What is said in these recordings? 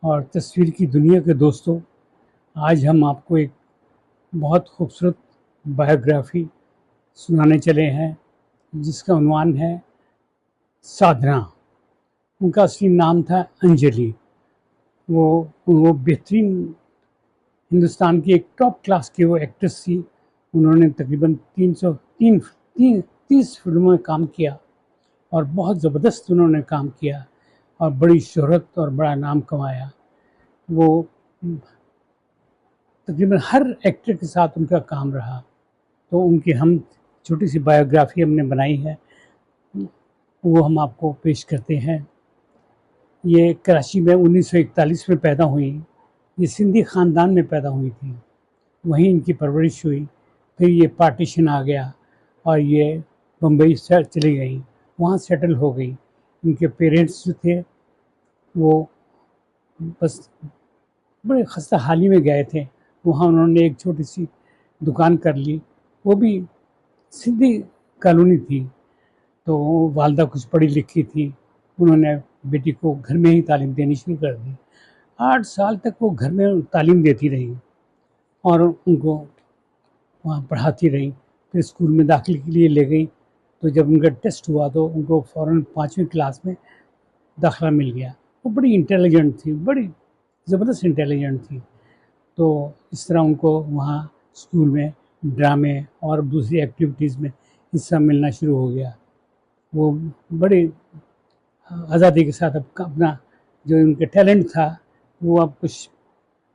और तस्वीर की दुनिया के दोस्तों, आज हम आपको एक बहुत खूबसूरत बायोग्राफी सुनाने चले हैं जिसका उन्वान है साधना। उनका असली नाम था अंजलि। वो बेहतरीन हिंदुस्तान की एक टॉप क्लास की वो एक्ट्रेस थी। उन्होंने तकरीबन 30 फिल्मों में काम किया और बहुत ज़बरदस्त उन्होंने काम किया और बड़ी शोहरत और बड़ा नाम कमाया। वो तकरीबन हर एक्टर के साथ उनका काम रहा, तो उनकी हम छोटी सी बायोग्राफी हमने बनाई है, वो हम आपको पेश करते हैं। ये कराची में 1941 में पैदा हुई। ये सिंधी ख़ानदान में पैदा हुई थी, वहीं इनकी परवरिश हुई। फिर ये पार्टीशन आ गया और ये बम्बई से चली गई, वहाँ सेटल हो गई। इनके पेरेंट्स जो थे वो बस बड़े खस्ता हाली में गए थे। वहाँ उन्होंने एक छोटी सी दुकान कर ली, वो भी सिंधी कॉलोनी थी। तो वालदा कुछ पढ़ी लिखी थी, उन्होंने बेटी को घर में ही तालीम देनी शुरू कर दी। 8 साल तक वो घर में तालीम देती रही और उनको वहाँ पढ़ाती रही। फिर स्कूल में दाखिले के लिए ले गई, तो जब उनका टेस्ट हुआ तो उनको फ़ौरन 5वीं क्लास में दाखिला मिल गया। वो बड़ी इंटेलिजेंट थी, बड़ी ज़बरदस्त इंटेलिजेंट थी। तो इस तरह उनको वहाँ स्कूल में ड्रामे और दूसरी एक्टिविटीज़ में हिस्सा मिलना शुरू हो गया। वो बड़ी आज़ादी के साथ अपना जो उनके टैलेंट था वो अब कुछ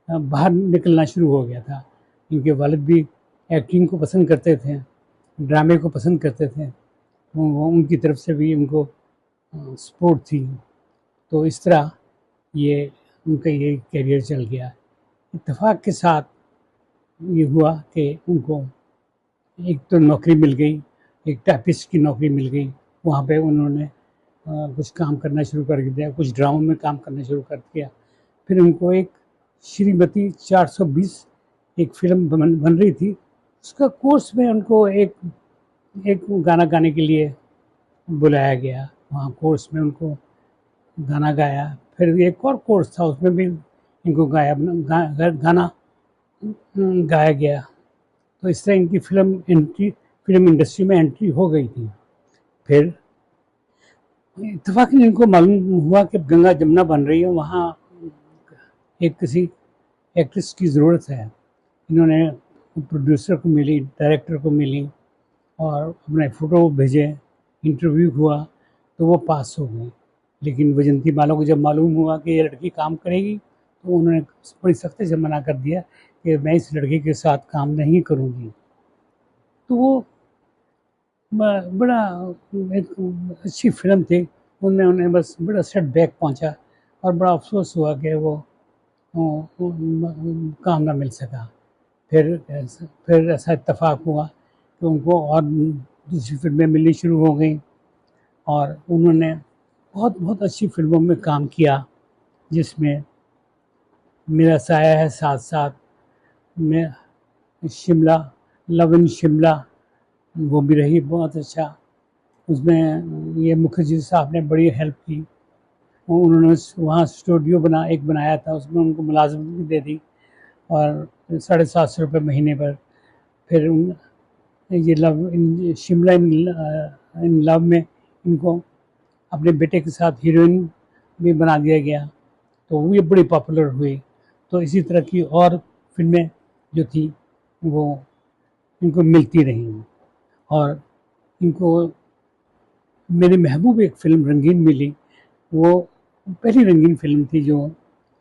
बाहर निकलना शुरू हो गया था। उनके वालिद भी एक्टिंग को पसंद करते थे, ड्रामे को पसंद करते थे। वो उनकी तरफ से भी उनको सपोर्ट थी। तो इस तरह ये उनका ये करियर चल गया। इत्तेफाक के साथ ये हुआ कि उनको एक तो नौकरी मिल गई, एक टाइपिस्ट की नौकरी मिल गई। वहाँ पे उन्होंने कुछ काम करना शुरू कर दिया, कुछ ड्रामों में काम करना शुरू कर दिया। फिर उनको एक श्रीमती 420 एक फिल्म बन रही थी, उसका कोर्स में उनको एक गाना गाने के लिए बुलाया गया। वहाँ कोर्स में उनको गाना गाया। फिर एक और कोर्स था, उसमें भी इनको गाना गाया गया। तो इस तरह इनकी फिल्म इंडस्ट्री में एंट्री हो गई थी। फिर इत्तेफाकन इनको मालूम हुआ कि गंगा जमुना बन रही है, वहाँ एक किसी एक्ट्रेस की ज़रूरत है। इन्होंने प्रोड्यूसर को मिली, डायरेक्टर को मिली और अपने फ़ोटो भेजे, इंटरव्यू हुआ तो वो पास हो गई। लेकिन वजंती माला को जब मालूम हुआ कि ये लड़की काम करेगी तो उन्होंने बड़ी सख्ती से मना कर दिया कि मैं इस लड़की के साथ काम नहीं करूँगी। तो वो बड़ा एक अच्छी फिल्म थी, उनमें उन्हें बस बड़ा सेटबैक पहुंचा और बड़ा अफसोस हुआ कि वो काम ना मिल सका। फिर ऐसा इत्तेफाक हुआ कि उनको और दूसरी फिल्में मिलनी शुरू हो गई और उन्होंने बहुत बहुत अच्छी फिल्मों में काम किया, जिसमें मेरा साया है साथ साथ में, शिमला, लव इन शिमला, वो भी रही बहुत अच्छा। उसमें ये मुखर्जी साहब ने बड़ी हेल्प की। उन्होंने वहाँ स्टूडियो बनाया था, उसमें उनको मुलाजमत भी दे दी और 750 रुपये महीने पर। फिर ये शिमला इन लव में इनको अपने बेटे के साथ हीरोइन भी बना दिया गया, तो वो बड़ी पॉपुलर हुई। तो इसी तरह की और फिल्में जो थी वो इनको मिलती रहीं और इनको मेरे महबूब एक फ़िल्म रंगीन मिली। वो पहली रंगीन फ़िल्म थी जो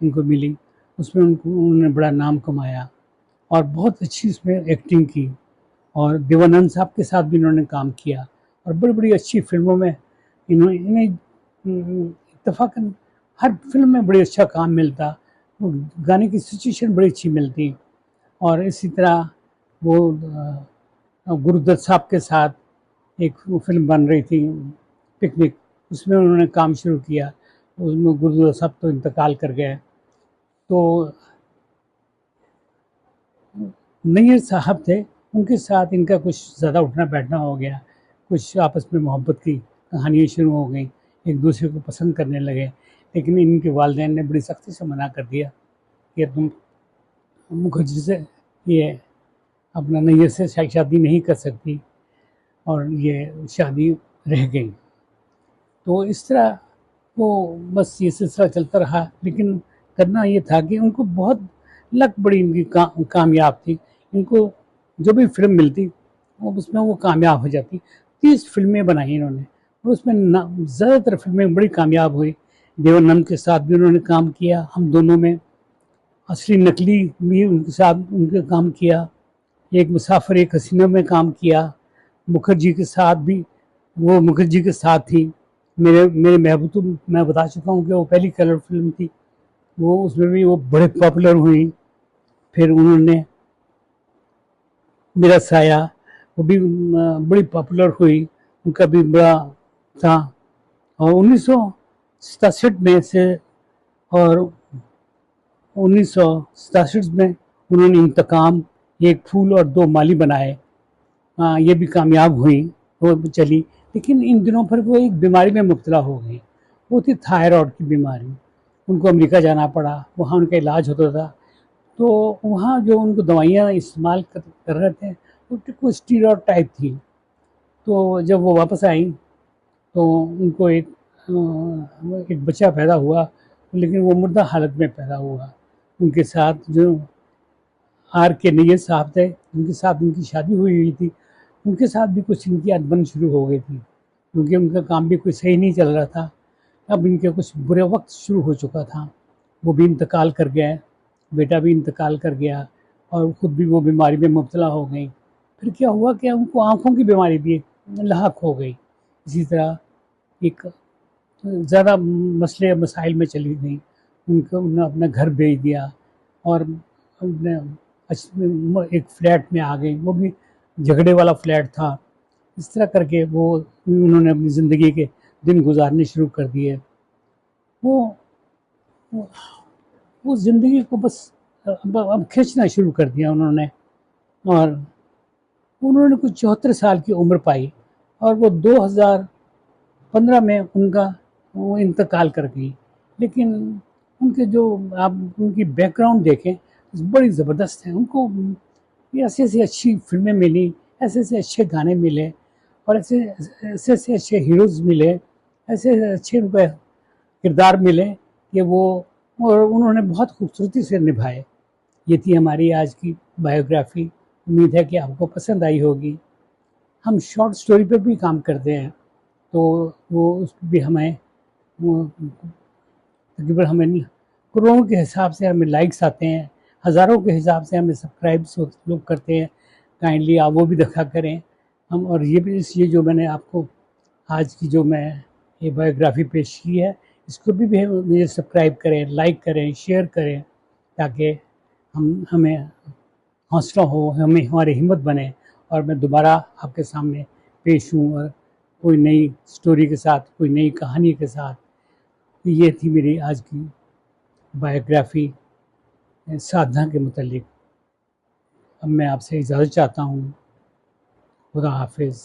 इनको मिली, उसमें उन्होंने बड़ा नाम कमाया और बहुत अच्छी उसमें एक्टिंग की और देवानंद साहब के साथ भी इन्होंने काम किया और बड़ी बड़ी अच्छी फिल्मों में इन्हें इत्तेफाकन हर फिल्म में बड़ी अच्छा काम मिलता, वो गाने की सिचुएशन बड़ी अच्छी मिलती। और इसी तरह वो गुरुदत्त साहब के साथ एक फिल्म बन रही थी पिकनिक, उसमें उन्होंने काम शुरू किया। उसमें गुरुदत्त साहब तो इंतकाल कर गए। तो नैयर साहब थे, उनके साथ इनका कुछ ज़्यादा उठना बैठना हो गया, कुछ आपस में मोहब्बत की कहानियाँ शुरू हो गई, एक दूसरे को पसंद करने लगे। लेकिन इनके वालिदैन ने बड़ी सख्ती से मना कर दिया कि तुम मुखर्जी से ये अपना नैयर से शादी नहीं कर सकती, और ये शादी रह गई। तो इस तरह वो बस ये सिलसिला चलता रहा। लेकिन करना ये था कि उनको बहुत लक बड़ी इनकी कामयाब थी। इनको जो भी फिल्म मिलती वो उसमें वो कामयाब हो जाती। 30 फिल्में बनाई इन्होंने, और उसमें ज़्यादातर फिल्में बड़ी कामयाब हुई। देवानंद के साथ भी उन्होंने काम किया, हम दोनों में। असली नकली भी उनके साथ उनके काम किया। एक मुसाफिर एक हसीना में काम किया। मुखर्जी के साथ भी, वो मुखर्जी के साथ थी। मेरे मेरे महबूब, मैं बता चुका हूँ कि वो पहली कलर फिल्म थी, वो उसमें भी वो बड़े पॉपुलर हुई। फिर उन्होंने मेरा साया, वो भी बड़ी पॉपुलर हुई, उनका भी बड़ा था। और 1967 में से, और 1967 में उन्होंने इंतकाम, एक फूल और दो माली बनाए। ये भी कामयाब हुई, वो चली। लेकिन इन दिनों पर वो एक बीमारी में मुब्तला हो गई, वो थी थायराइड की बीमारी। उनको अमेरिका जाना पड़ा, वहाँ उनका इलाज होता था। तो वहाँ जो उनको दवाइयाँ इस्तेमाल कर रहे थे वो स्टीरॉयड टाइप थी। तो जब वो वापस आई तो उनको एक बच्चा पैदा हुआ, लेकिन वो मुर्दा हालत में पैदा हुआ। उनके साथ जो आर के नैयर साहब थे, उनके साथ उनकी शादी हुई थी, उनके साथ भी कुछ इनकी अनबन शुरू हो गई थी, क्योंकि उनका काम भी कोई सही नहीं चल रहा था। अब इनके कुछ बुरे वक्त शुरू हो चुका था। वो भी इंतकाल कर गए, बेटा भी इंतकाल कर गया, और ख़ुद भी वो बीमारी में मुब्तला हो गई। फिर क्या हुआ कि उनको आँखों की बीमारी भी लाहक हो गई। इसी तरह एक ज़्यादा मसले मसाइल में चली गई। उनको उन्होंने अपना घर बेच दिया, और अपने एक फ्लैट में आ गई, वो भी झगड़े वाला फ्लैट था। इस तरह करके वो उन्होंने अपनी ज़िंदगी के दिन गुजारने शुरू कर दिए। वो वो, वो ज़िंदगी को बस अब खींचना शुरू कर दिया उन्होंने। और उन्होंने कुछ 74 साल की उम्र पाई, और वो 2015 में उनका वो इंतकाल कर गई। लेकिन उनके जो आप उनकी बैकग्राउंड देखें, बड़ी ज़बरदस्त है। उनको ऐसी ऐसी अच्छी फिल्में मिली, ऐसे ऐसे अच्छे गाने मिले, और ऐसे ऐसे ऐसे अच्छे हीरोज़ मिले, ऐसे ऐसे अच्छे उनके किरदार मिले कि वो, और उन्होंने बहुत खूबसूरती से निभाए। ये थी हमारी आज की बायोग्राफी। उम्मीद है कि आपको पसंद आई होगी। हम शॉर्ट स्टोरी पर भी काम करते हैं, तो वो उस भी हमें तकरीबन हमें करोड़ों के हिसाब से हमें लाइक्स आते हैं, हज़ारों के हिसाब से हमें सब्सक्राइब्स लोग करते हैं। काइंडली आप वो भी देखा करें। हम, और ये भी ये जो मैंने आपको आज की जो मैं ये बायोग्राफी पेश की है, इसको भी मुझे सब्सक्राइब करें, लाइक करें, शेयर करें, ताकि हमें हौसला हो, हमें हमारी हिम्मत बने, और मैं दोबारा आपके सामने पेश हूँ, और कोई नई स्टोरी के साथ, कोई नई कहानी के साथ। ये थी मेरी आज की बायोग्राफी साधना के मुतालिक। अब मैं आपसे इजाज़त चाहता हूँ। खुदा हाफिज़।